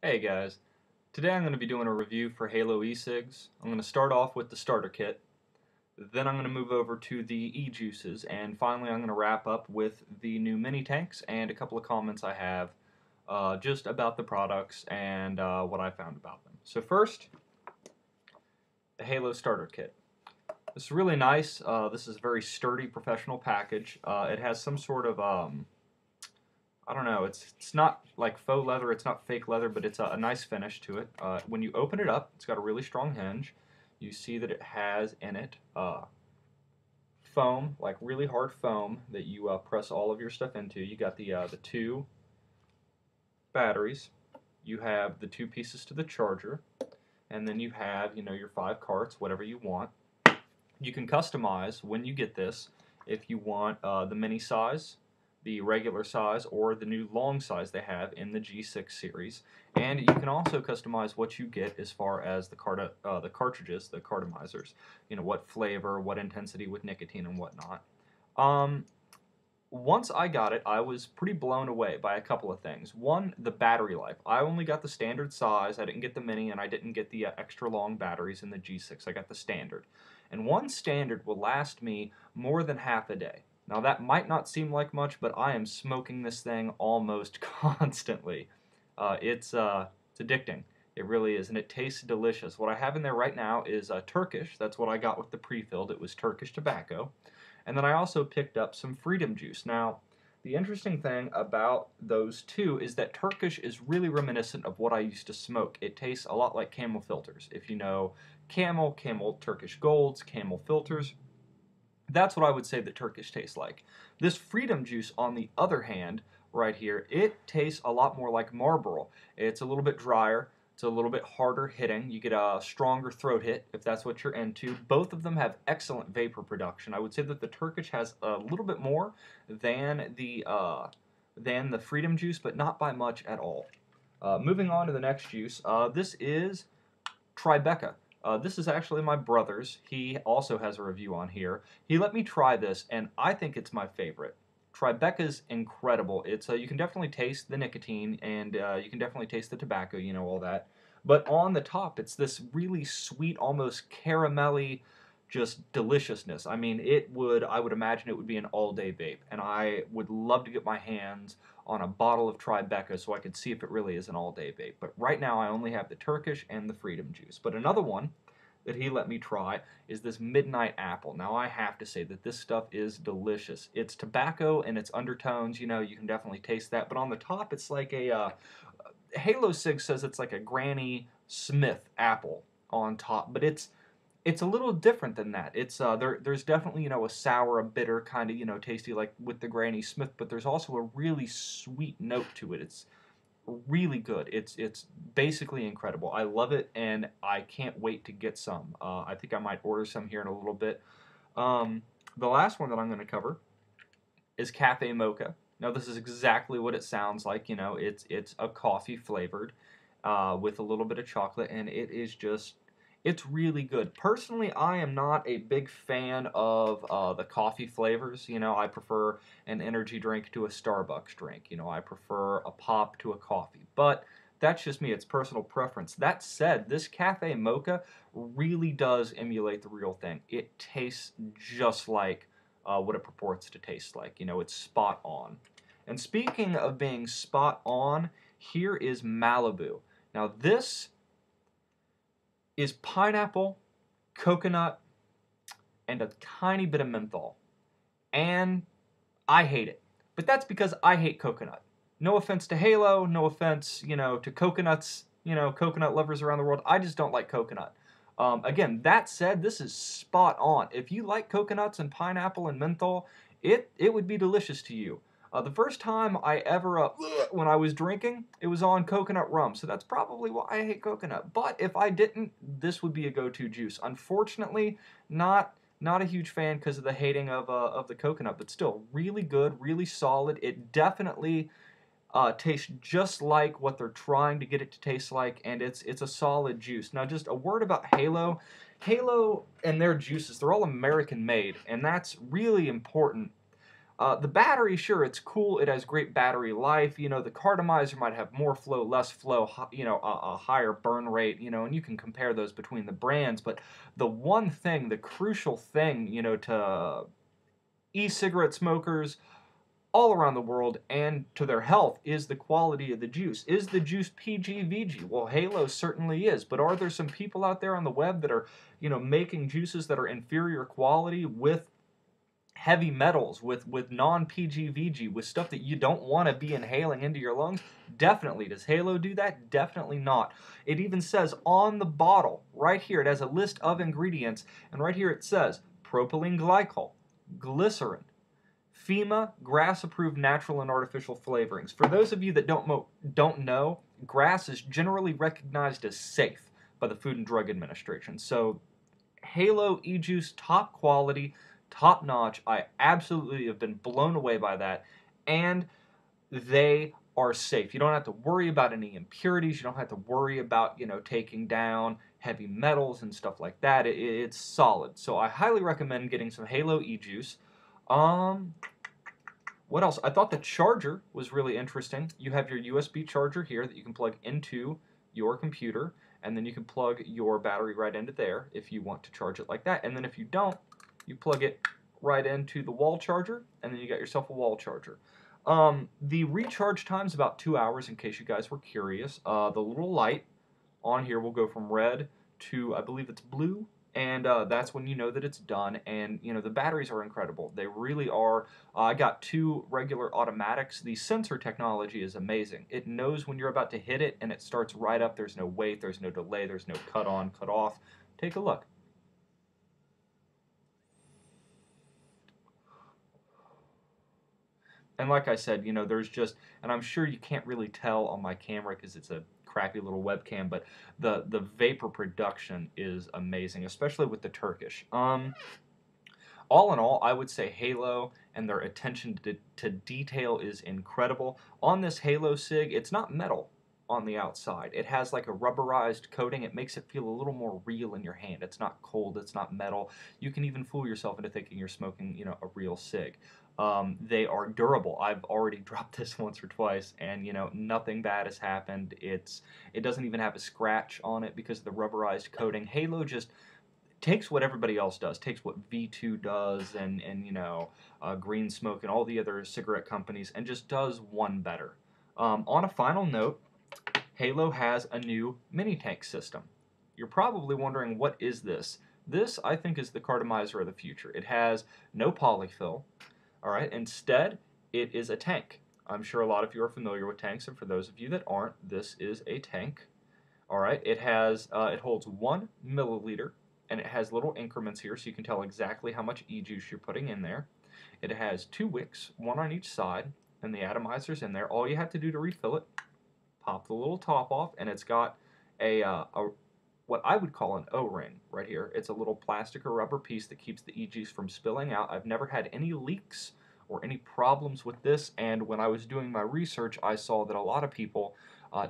Hey guys, today I'm going to be doing a review for HaloCigs. I'm going to start off with the starter kit, then I'm going to move over to the e-juices, and finally I'm going to wrap up with the new mini tanks and a couple of comments I have just about the products and what I found about them. So first, the Halo starter kit. This is really nice. This is a very sturdy professional package. It has some sort of I don't know. It's not like faux leather. It's not fake leather, but it's a nice finish to it. When you open it up, it's got a really strong hinge. You see that it has in it foam, like really hard foam that you press all of your stuff into. You got the two batteries. You have the two pieces to the charger, and then you have your 5 carts, whatever you want. You can customize when you get this if you want the mini size, the regular size, or the new long size they have in the G6 series. And you can also customize what you get as far as the cartridges, the cartomizers. What flavor, what intensity with nicotine and whatnot. Um, Once I got it, I was pretty blown away by a couple of things. One, the battery life. I only got the standard size. I didn't get the mini, and I didn't get the extra long batteries in the G6. I got the standard. And one standard will last me more than half a day. Now, that might not seem like much, but I am smoking this thing almost constantly. It's addicting. It really is, and it tastes delicious. What I have in there right now is Turkish. That's what I got with the pre-filled. It was Turkish tobacco. And then I also picked up some Freedom Juice. Now, the interesting thing about those two is that Turkish is really reminiscent of what I used to smoke. It tastes a lot like Camel filters. If you know Camel Turkish Golds, Camel filters, that's what I would say that Turkish tastes like. This Freedom Juice, on the other hand, right here, it tastes a lot more like Marlboro. It's a little bit drier. It's a little bit harder hitting. You get a stronger throat hit if that's what you're into. Both of them have excellent vapor production. I would say that the Turkish has a little bit more than the Freedom Juice, but not by much at all. Moving on to the next juice. This is Tribeca. This is actually my brother's. He also has a review on here. He let me try this, and I think it's my favorite. Tribeca's incredible. It's you can definitely taste the nicotine, and you can definitely taste the tobacco, all that. But on the top, it's this really sweet, almost caramelly, just deliciousness. I mean, I would imagine it would be an all-day vape, and I would love to get my hands on a bottle of Tribeca so I could see if it really is an all-day vape. But right now I only have the Turkish and the Freedom Juice. But another one that he let me try is this Midnight Apple. Now I have to say that this stuff is delicious. It's tobacco and its undertones, you can definitely taste that. But on the top it's like HaloCigs says it's like a Granny Smith apple on top, but it's a little different than that. There's definitely a sour, a bitter kind of tasty like with the Granny Smith, but there's also a really sweet note to it. It's really good. It's basically incredible. I love it, and I can't wait to get some. I think I might order some here in a little bit. Um, the last one that I'm going to cover is Cafe Mocha. Now this is exactly what it sounds like. It's a coffee flavored with a little bit of chocolate, and it's really good. Personally, I am not a big fan of the coffee flavors. I prefer an energy drink to a Starbucks drink. I prefer a pop to a coffee. But that's just me. It's personal preference. That said, this Cafe Mocha really does emulate the real thing. It tastes just like what it purports to taste like. It's spot on. And speaking of being spot on, here is Malibu. Now this is pineapple, coconut, and a tiny bit of menthol. And I hate it. But that's because I hate coconut. No offense to Halo, no offense, to coconuts, coconut lovers around the world. I just don't like coconut. Again, that said, this is spot on. If you like coconuts and pineapple and menthol, it would be delicious to you. The first time I ever, when I was drinking, it was on coconut rum, so that's probably why I hate coconut. But if I didn't, this would be a go-to juice. Unfortunately, not a huge fan because of the hating of the coconut, but still really good, really solid. It definitely tastes just like what they're trying to get it to taste like, and it's a solid juice. Now, just a word about Halo. Halo and their juices, they're all American made, and that's really important. The battery, sure, it's cool. It has great battery life. You know, the cartomizer might have more flow, less flow, you know, a higher burn rate, you know, and you can compare those between the brands. But the one thing, the crucial thing, you know, to e-cigarette smokers all around the world and to their health is the quality of the juice. Is the juice PG/VG? Well, Halo certainly is, but are there some people out there on the web that are, you know, making juices that are inferior quality with heavy metals, with non-PG/VG, with stuff that you don't want to be inhaling into your lungs? Definitely. Does Halo do that? Definitely not. It even says on the bottle, right here, it has a list of ingredients, and right here it says propylene glycol, glycerin, FEMA GRAS-approved natural and artificial flavorings. For those of you that don't know, GRAS is generally recognized as safe by the Food and Drug Administration. So Halo e-juice, top quality, top notch. I absolutely have been blown away by that, and they are safe. You don't have to worry about any impurities. You don't have to worry about, you know, taking down heavy metals and stuff like that. It's solid. So I highly recommend getting some Halo e-juice. What else? I thought the charger was really interesting. You have your USB charger here that you can plug into your computer, and then you can plug your battery right into there if you want to charge it like that. And then if you don't, you plug it right into the wall charger, and then you got yourself a wall charger. The recharge time is about 2 hours, in case you guys were curious. The little light on here will go from red to, I believe it's blue, and that's when you know that it's done. And you know, the batteries are incredible. They really are. I got 2 regular automatics. The sensor technology is amazing. It knows when you're about to hit it, and it starts right up. There's no wait, there's no delay, there's no cut on, cut off. Take a look. And like I said, you know, there's just, and I'm sure you can't really tell on my camera because it's a crappy little webcam, but the vapor production is amazing, especially with the Turkish. All in all, I would say Halo and their attention to detail is incredible. On this HaloCig, it's not metal on the outside. It has like a rubberized coating. It makes it feel a little more real in your hand. It's not cold. It's not metal. You can even fool yourself into thinking you're smoking, you know, a real cig. They are durable. I've already dropped this once or twice, and you know, nothing bad has happened. It doesn't even have a scratch on it because of the rubberized coating. Halo just takes what everybody else does, takes what V2 does, and you know, Green Smoke and all the other cigarette companies, and just does one better. On a final note, Halo has a new mini tank system. You're probably wondering, what is this? This, I think, is the cartomizer of the future. It has no polyfill. All right. Instead, it is a tank. I'm sure a lot of you are familiar with tanks, and for those of you that aren't, this is a tank. All right. It holds 1 milliliter, and it has little increments here, so you can tell exactly how much e-juice you're putting in there. It has 2 wicks, 1 on each side, and the atomizer's in there. All you have to do to refill it, pop the little top off, and it's got a what I would call an O-ring right here. It's a little plastic or rubber piece that keeps the e-juice from spilling out. I've never had any leaks or any problems with this, and when I was doing my research, I saw that a lot of people,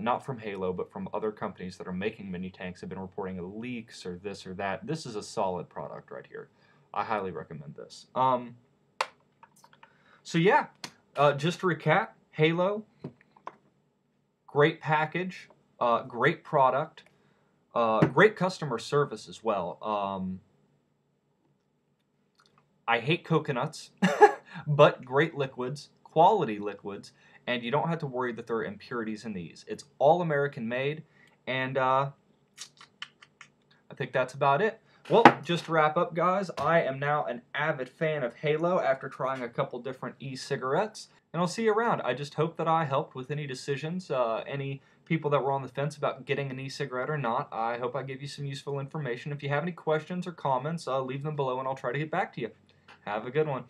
not from Halo, but from other companies that are making mini tanks, have been reporting leaks or this or that. This is a solid product right here. I highly recommend this. So yeah, just to recap, Halo, great package, great product, great customer service as well. I hate coconuts, but great liquids, quality liquids, and you don't have to worry that there are impurities in these. It's all American made, and I think that's about it. Well, just to wrap up, guys, I am now an avid fan of Halo after trying a couple different e-cigarettes, and I'll see you around. I just hope that I helped with any decisions, any people that were on the fence about getting an e-cigarette or not. I hope I gave you some useful information. If you have any questions or comments, leave them below, and I'll try to get back to you. Have a good one.